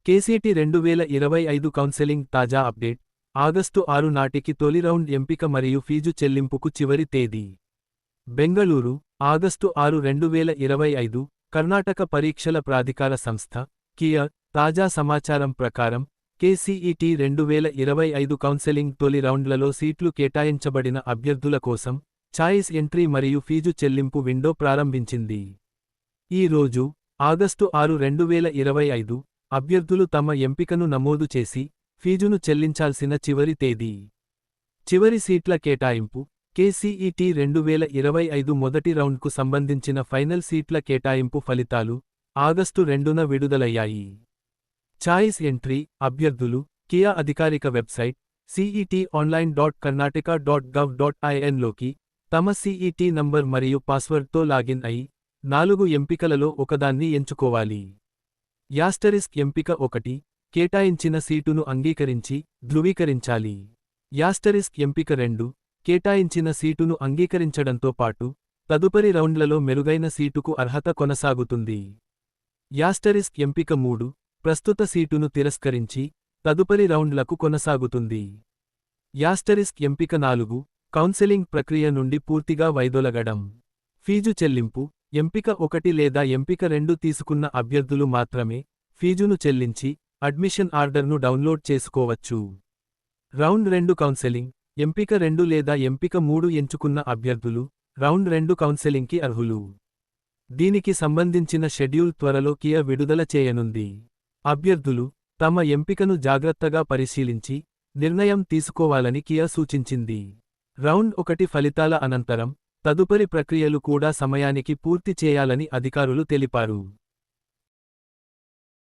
కేసీటీ 2025 counselling తాజా update. August 6 నాటికి తొలి రౌండ్ ఎంపిక మరియు ఫీజు చెల్లింపుకు చివరి తేదీ. బెంగళూరు, ఆగస్టు 6, 2025. కర్ణాటక పరీక్షల ప్రాధికార సంస్థ, కియా, తాజా సమాచారం ప్రకారం, కేసీఈటీ 2025 కౌన్సెలింగ్ తొలి రౌండ్లలో సీట్లు కేటాయించబడిన అభ్యర్థుల కోసం, చాయిస్ ఎంట్రీ మరియు ఫీజు చెల్లింపు విండో ప్రారంభించింది. ఈ రోజు, ఆగస్టు 6, 2025, అభ్యర్థులు తమ ఎంపికను నమోదు చేసి, ఫీజును చెల్లించాల్సిన చివరి తేదీ. చివరి సీట్ల కేటాయింపు. కేసీఈటీ 2025 మొదటి రౌండ్కు సంబంధించిన ఫైనల్ సీట్ల కేటాయింపు ఫలితాలు, ఆగస్టు 2న విడుదలయ్యాయి. Choice entry. అభ్యర్థులు, కియా అధికారిక వెబ్సైట్, cetonline.karnataka.gov.in లోకి, తమ సీఈటీ నంబర్ మరియు పాస్వర్డ్తో లాగిన్ అయి, 4 ఎంపికలలో ఒకదాన్ని ఎంచుకోవాలి. ఎంపిక 1, కేటాయించిన సీటును అంగీకరించి, ధృవీకరించాలి. ఎంపిక 2, కేటాయించిన సీటును అంగీకరించడంతో పాటు, తదుపరి రౌండ్లలో మెరుగైన సీటుకు అర్హత కొనసాగుతుంది. ఎంపిక 3, ప్రస్తుత సీటును తిరస్కరించి, తదుపరి రౌండ్లకు కొనసాగుతుంది. ఎంపిక 4, కౌన్సెలింగ్ ప్రక్రియ నుండి పూర్తిగా వైదొలగడం. ఫీజు చెల్లింపు. ఎంపిక 1 లేదా ఎంపిక 2 తీసుకున్న అభ్యర్థులు మాత్రమే, ఫీజును చెల్లించి, అడ్మిషన్ ఆర్డర్ను డౌన్లోడ్ చేసుకోవచ్చు. Round 2 counselling. ఎంపిక 2 లేదా ఎంపిక 3 ఎంచుకున్న అభ్యర్థులు, రౌండ్ 2 కౌన్సెలింగ్కి అర్హులు. దీనికి సంబంధించిన షెడ్యూల్ త్వరలో కియా విడుదల చేయనుంది. అభ్యర్థులు, తమ ఎంపికను జాగ్రత్తగా పరిశీలించి, నిర్ణయం తీసుకోవాలని కియా సూచించింది. రౌండ్ 1 ఫలితాల అనంతరం, తదుపరి ప్రక్రియలు కూడా సమయానికి పూర్తి చేయాలని అధికారులు తెలిపారు.